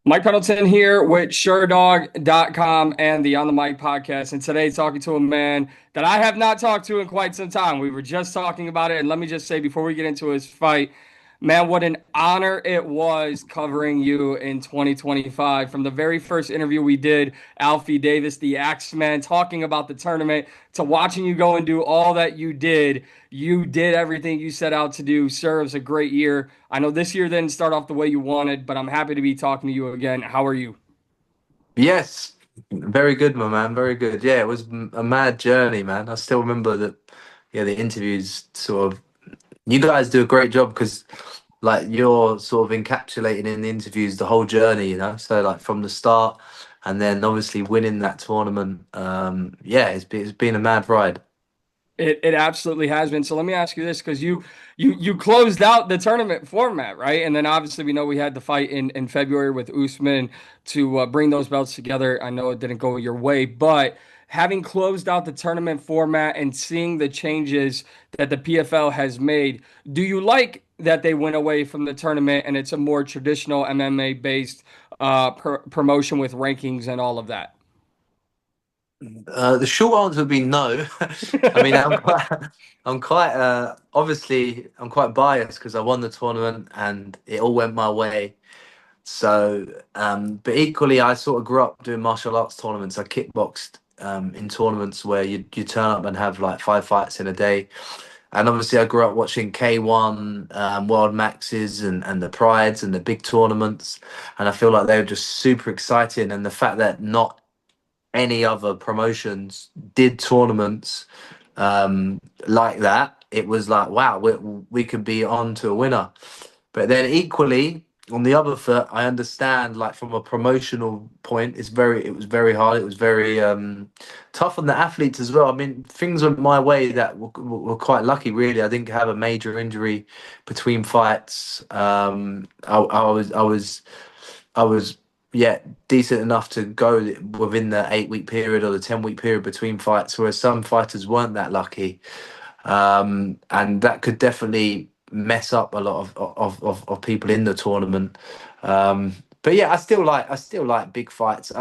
Mike Pendleton here with SureDog.com and the On the Mic podcast. And today, talking to a man that I have not talked to in quite some time. We were just talking about it. And let me just say, before we get into his fight, man, what an honor it was covering you in 2025. From the very first interview we did, Alfie Davis, the Axeman, talking about the tournament, to watching you go and do all that you did. You did everything you set out to do. Sir, it was a great year. I know this year didn't start off the way you wanted, but I'm happy to be talking to you again. How are you? Yes, very good, my man. Very good. Yeah, it was a mad journey, man. I still remember that. Yeah, the interviews sort of. You guys do a great job because, like, you're sort of encapsulating in the interviews the whole journey. So like from the start, and then obviously winning that tournament. Yeah, it's been a mad ride. It absolutely has been. So let me ask you this, because you closed out the tournament format, right? And then obviously we know we had the fight in February with Usman to bring those belts together. I know it didn't go your way, but having closed out the tournament format and seeing the changes that the PFL has made, do you like that they went away from the tournament and it's a more traditional MMA based promotion with rankings and all of that? The short answer would be no. I mean, obviously, I'm quite biased because I won the tournament and it all went my way. So, but equally, I sort of grew up doing martial arts tournaments. I kickboxed in tournaments where you turn up and have like 5 fights in a day. And obviously, I grew up watching K1, World Maxes, and the Prides and the big tournaments. And I feel like they were just super exciting. And the fact that not any other promotions did tournaments like that, it was like, wow, we could be on to a winner. But then equally, on the other foot, I understand like from a promotional point, it was very hard. It was very tough on the athletes as well. I mean, things went my way that were quite lucky, really. I didn't have a major injury between fights. I was yeah decent enough to go within the 8 week period or the 10 week period between fights, whereas some fighters weren't that lucky, and that could definitely mess up a lot of people in the tournament. But yeah, I still like big fights.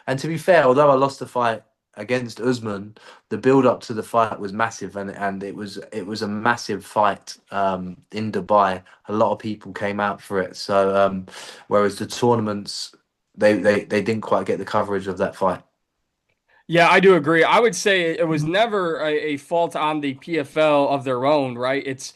And to be fair, although I lost the fight against Usman, the build up to the fight was massive, and it was a massive fight in Dubai. A lot of people came out for it. So whereas the tournaments, they didn't quite get the coverage of that fight. Yeah, I do agree. I would say it was never a fault on the PFL of their own, right?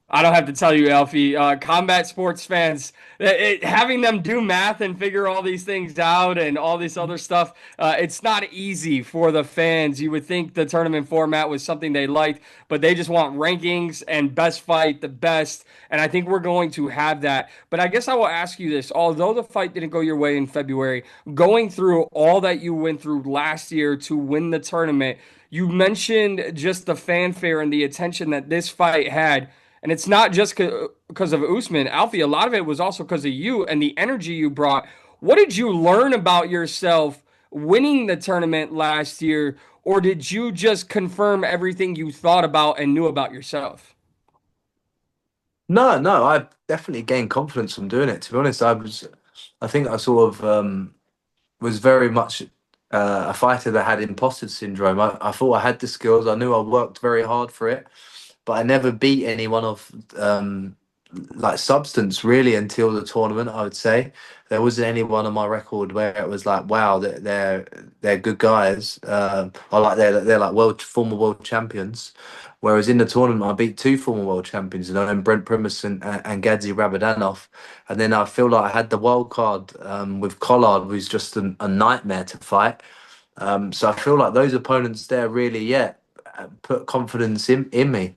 I don't have to tell you, Alfie, combat sports fans, having them do math and figure all these things out and all this other stuff, it's not easy for the fans. You would think the tournament format was something they liked, but they just want rankings and best fight, the best. And I think we're going to have that. But I guess I will ask you this. Although the fight didn't go your way in February, going through all that you went through last year to win the tournament, you mentioned just the fanfare and the attention that this fight had. And it's not just because of Usman, Alfie. A lot of it was also because of you and the energy you brought. What did you learn about yourself winning the tournament last year, or did you just confirm everything you thought about and knew about yourself? No, no, I definitely gained confidence from doing it. To be honest, I think I sort of was very much a fighter that had imposter syndrome. I thought I had the skills. I knew I worked very hard for it, but I never beat anyone of like substance really until the tournament. I would say there wasn't anyone on my record where it was like, wow, they're good guys. Or like they're like former world champions. Whereas in the tournament, I beat two former world champions, and Brent Primus and Gadzi Rabadanov. And then I feel like I had the wild card with Collard, who's just a nightmare to fight. So I feel like those opponents there really, yeah, put confidence in me.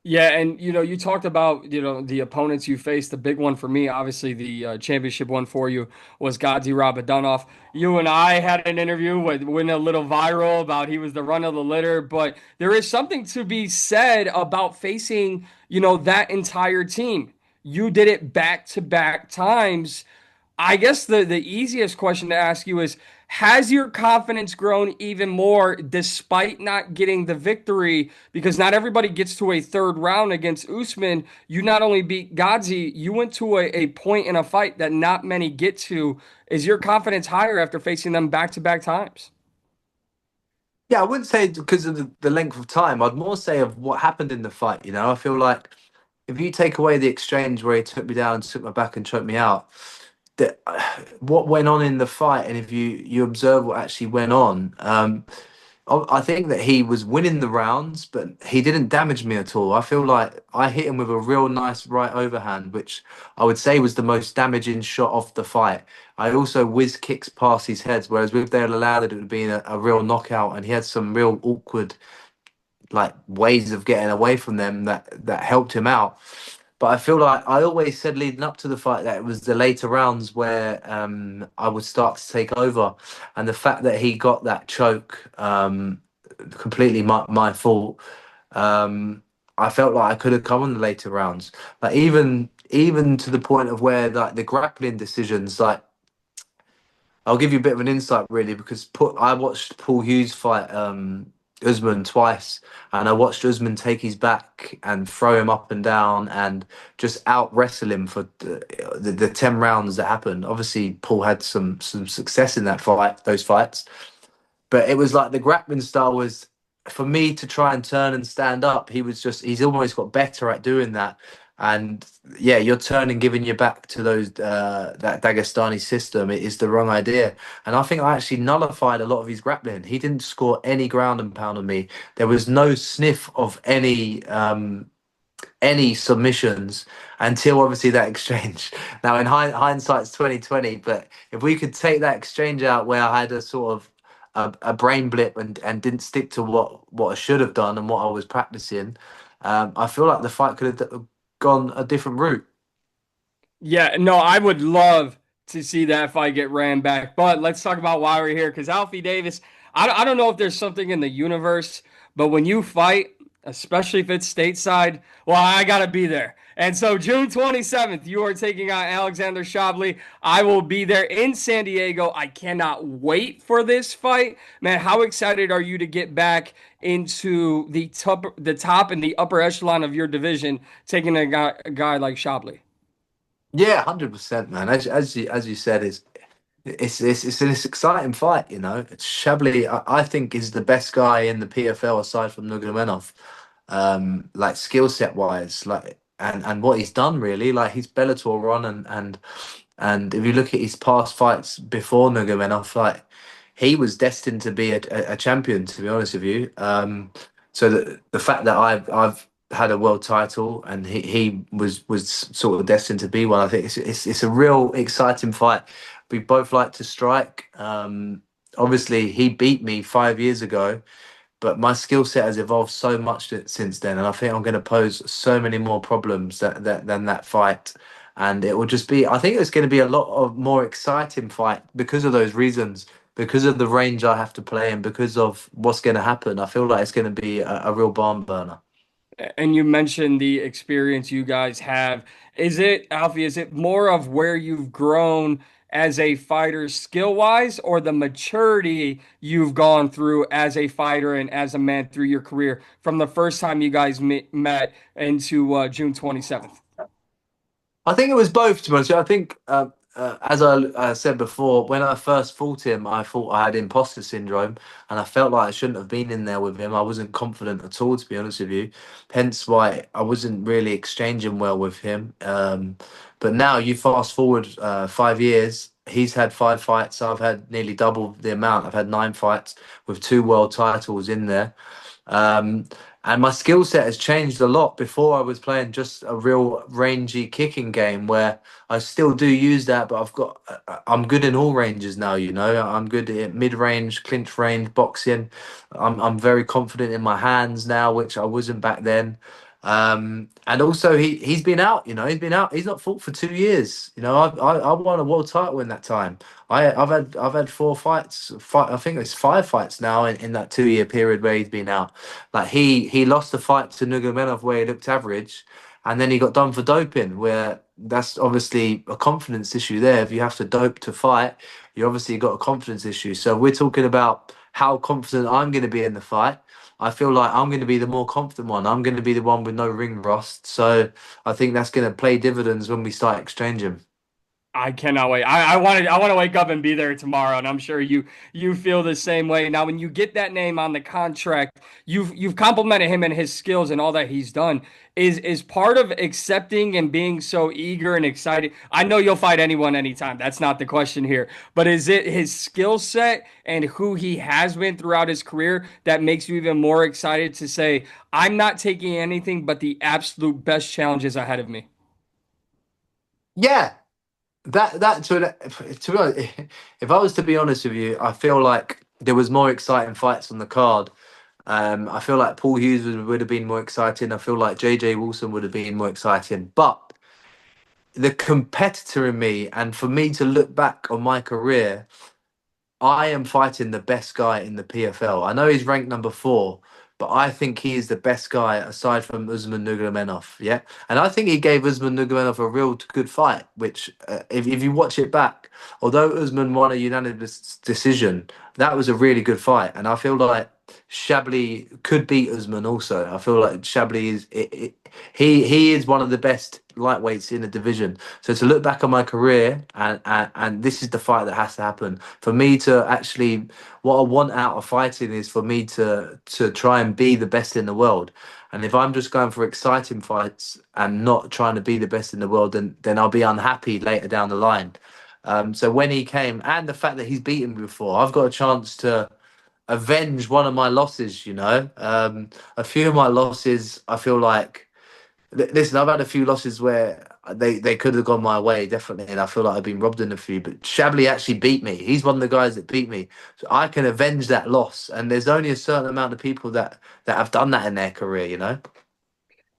Yeah, and you talked about the opponents you faced. The big one for me, obviously, the championship one for you was Gadzi Rabadanov. You and I had an interview with went a little viral about he was the run of the litter, but there is something to be said about facing that entire team. You did it back to back times. I guess the easiest question to ask you is, has your confidence grown even more despite not getting the victory? Because not everybody gets to a third round against Usman. You not only beat Gadzhi, you went to a point in a fight that not many get to. Is your confidence higher after facing them back to back times? Yeah, I wouldn't say because of the length of time. I'd more say of what happened in the fight. I feel like if you take away the exchange where he took me down, took my back, and choked me out, that what went on in the fight, and if you observe what actually went on, I think that he was winning the rounds, but he didn't damage me at all. I feel like I hit him with a real nice right overhand, which I would say was the most damaging shot of the fight. I also whiz kicks past his heads, whereas with Dale allowed it would have been a real knockout, and he had some real awkward like ways of getting away from them that helped him out. But I feel like I always said leading up to the fight that it was the later rounds where I would start to take over, and the fact that he got that choke, completely my fault. Um, I felt like I could have come in the later rounds, like even to the point of where like the grappling decisions, like I'll give you a bit of an insight really because I watched Paul Hughes fight Usman twice, and I watched Usman take his back and throw him up and down and just out wrestle him for the 10 rounds that happened. Obviously, Paul had some success in those fights, but it was like the grappling style was for me to try and turn and stand up. He's almost got better at doing that. And yeah, you're turning, giving your back to those that Dagestani system. It is the wrong idea. And I think I actually nullified a lot of his grappling. He didn't score any ground and pound on me. There was no sniff of any submissions until obviously that exchange. Now, in hindsight's 2020, but if we could take that exchange out where I had a sort of a brain blip and didn't stick to what I should have done and what I was practicing, I feel like the fight could have gone a different route. Yeah, no, I would love to see that fight get ran back. But let's talk about why we're here. Because Alfie Davis, I don't know if there's something in the universe, but when you fight, especially if it's stateside, well, I got to be there. And so June 27th, you are taking on Alexander Shabley. I will be there in San Diego. I cannot wait for this fight. Man, how excited are you to get back into the top and the upper echelon of your division, taking a guy like Shabley? Yeah, 100%, man. As you said, it's an exciting fight. Shabli, I think, is the best guy in the PFL aside from Nurmagomedov. Like skill set wise, like and what he's done really, like his Bellator run and if you look at his past fights before Nurmagomedov, like he was destined to be a champion. To be honest with you, so the fact that I've had a world title and he was sort of destined to be one, I think it's a real exciting fight. We both like to strike. Obviously, he beat me 5 years ago, but my skill set has evolved so much since then, and I think I'm going to pose so many more problems than that fight. And it will just be, I think it's going to be a lot of more exciting fight because of those reasons, because of the range I have to play and because of what's going to happen. I feel like it's going to be a real barn burner. And you mentioned the experience you guys have. Is it, Alfie, is it more of where you've grown as a fighter skill wise, or the maturity you've gone through as a fighter and as a man through your career from the first time you guys met into June 27th? I think it was both, to be honest. I think, as I said before, when I first fought him, I thought I had imposter syndrome, and I felt like I shouldn't have been in there with him. I wasn't confident at all, to be honest with you. Hence why I wasn't really exchanging well with him. But now you fast forward 5 years. He's had 5 fights. I've had nearly double the amount. I've had 9 fights with 2 world titles in there. Um, and my skill set has changed a lot. Before I was playing just a real rangy kicking game where I still do use that, but I'm good in all ranges now, I'm good at mid-range, clinch range, boxing. I'm very confident in my hands now, which I wasn't back then. And also he's been out, he's been out. He's not fought for 2 years. I won a world title in that time. I've had 4 fights. I think it's 5 fights now in that 2 year period where he's been out. Like he lost the fight to Nurmagomedov where he looked average, and then he got done for doping, where that's obviously a confidence issue there. If you have to dope to fight, you obviously got a confidence issue. So we're talking about how confident I'm going to be in the fight. I feel like I'm going to be the more confident one. I'm going to be the one with no ring rust. So I think that's going to play dividends when we start exchanging. I cannot wait. I want to wake up and be there tomorrow, and I'm sure you feel the same way. Now, when you get that name on the contract, you've complimented him and his skills and all that he's done. Is part of accepting and being so eager and excited. I know you'll fight anyone anytime. That's not the question here. But is it his skill set and who he has been throughout his career that makes you even more excited to say, I'm not taking anything but the absolute best challenges ahead of me? Yeah, that to be honest, if I was to be honest with you, I feel like there was more exciting fights on the card. I feel like Paul Hughes would have been more exciting. I feel like JJ Wilson would have been more exciting. But the competitor in me, and for me to look back on my career, I am fighting the best guy in the PFL. I know he's ranked number 4, but I think he is the best guy aside from Usman Nurmagomedov. Yeah, and I think he gave Usman Nurmagomedov a real good fight. Which, if you watch it back, although Usman won a unanimous decision, that was a really good fight, and I feel like Shabli could beat Usman also. I feel like Shabli he is one of the best lightweights in the division. So to look back on my career and this is the fight that has to happen for me to actually what I want out of fighting is for me to try and be the best in the world. And if I'm just going for exciting fights and not trying to be the best in the world, then I'll be unhappy later down the line. So when he came, and the fact that he's beaten me before, I've got a chance to avenge one of my losses. A few of my losses, I feel like. Listen, I've had a few losses where they could have gone my way, definitely, and I feel like I've been robbed in a few. But Shabli actually beat me. He's one of the guys that beat me, so I can avenge that loss. And there's only a certain amount of people that have done that in their career.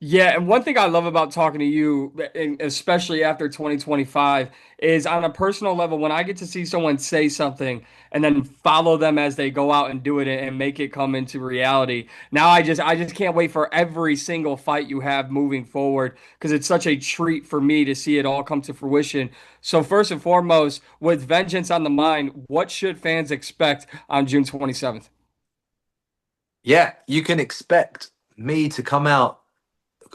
Yeah, and one thing I love about talking to you, and especially after 2025, is on a personal level, when I get to see someone say something and then follow them as they go out and do it and make it come into reality. Now I just can't wait for every single fight you have moving forward because it's such a treat for me to see it all come to fruition. So first and foremost, with vengeance on the mind, what should fans expect on June 27th? Yeah, you can expect me to come out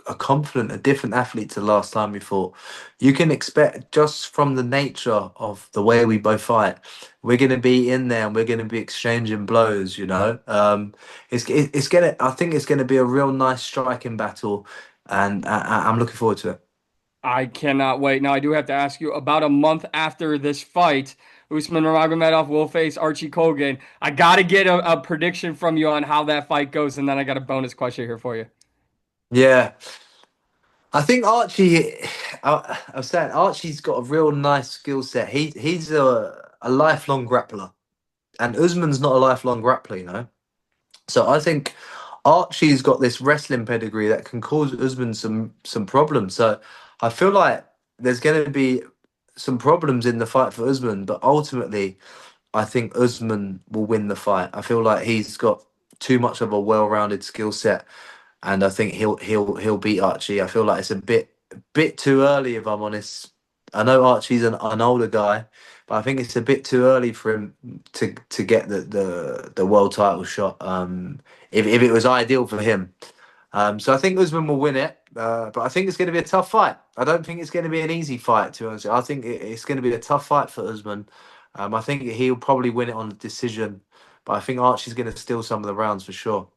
a confident, a different athlete to the last time we fought. You can expect just from the nature of the way we both fight, we're going to be in there and we're going to be exchanging blows. It's gonna. I think it's going to be a real nice striking battle, and I'm looking forward to it. I cannot wait. Now, I do have to ask you about a month after this fight, Usman Nurmagomedov will face Archie Kogan. I got to get a prediction from you on how that fight goes, and then I got a bonus question here for you. Yeah, I think Archie. I was saying Archie's got a real nice skill set. He's a lifelong grappler, and Usman's not a lifelong grappler. So I think Archie's got this wrestling pedigree that can cause Usman some problems. So I feel like there's going to be some problems in the fight for Usman, but ultimately I think Usman will win the fight. I feel like he's got too much of a well-rounded skill set, and I think he'll beat Archie. I feel like it's a bit too early, if I'm honest. I know Archie's an older guy, but I think it's a bit too early for him to get the world title shot. If it was ideal for him, so I think Usman will win it. But I think it's going to be a tough fight. I don't think it's going to be an easy fight. To be honest, I think it's going to be a tough fight for Usman. I think he'll probably win it on a decision, but I think Archie's going to steal some of the rounds for sure.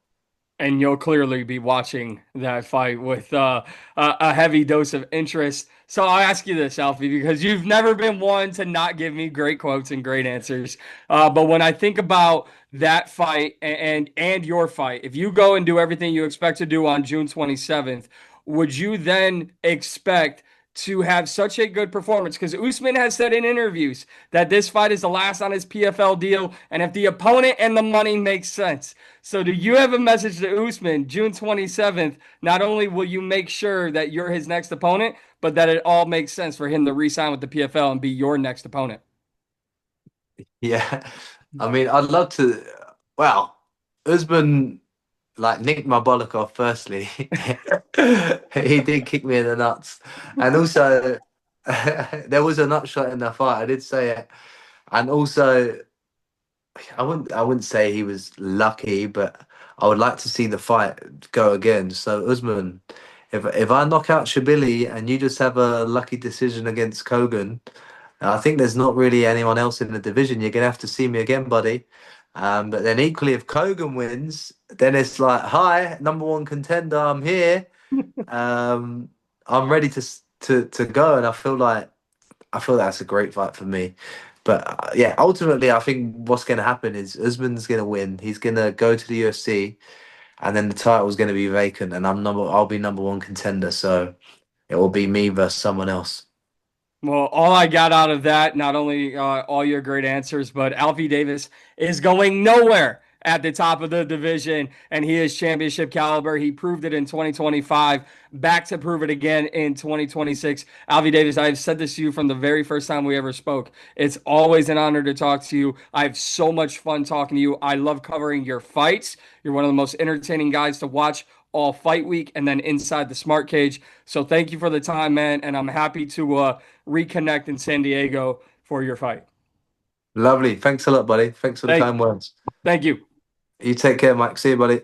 And you'll clearly be watching that fight with a heavy dose of interest. So I'll ask you this, Alfie, because you've never been one to not give me great quotes and great answers. But when I think about that fight and your fight, if you go and do everything you expect to do on June 27th, would you then expect to have such a good performance? Because Usman has said in interviews that this fight is the last on his PFL deal, and if the opponent and the money makes sense. So, do you have a message to Usman June 27th? Not only will you make sure that you're his next opponent, but that it all makes sense for him to re sign with the PFL and be your next opponent. Yeah, I mean, I'd love to. Well, Usman like nicked my bollock off firstly. He did kick me in the nuts, and also there was a nut shot in the fight. I did say it, and also I wouldn't say he was lucky, but I would like to see the fight go again. So Usman, if I knock out Shabili and you just have a lucky decision against Kogan, I think there's not really anyone else in the division. You're gonna have to see me again, buddy. But then equally, if Kogan wins, then it's like, hi, number one contender, I'm here. Um, I'm ready to go, and I feel that's a great fight for me. But yeah, ultimately, I think what's going to happen is Usman's going to win. He's going to go to the UFC, and then the title's going to be vacant, and I'll be number one contender. So it will be me versus someone else. Well, all I got out of that, not only all your great answers, but Alfie Davis is going nowhere at the top of the division, and he is championship caliber. He proved it in 2025, back to prove it again in 2026. Alfie Davis, I've said this to you from the very first time we ever spoke. It's always an honor to talk to you. I have so much fun talking to you. I love covering your fights. You're one of the most entertaining guys to watch all fight week and then inside the smart cage. So thank you for the time, man, and I'm happy to reconnect in San Diego for your fight. Lovely. Thanks a lot, buddy. Thanks for the Thank, kind words. thank you. You take care, Mike. See you, buddy.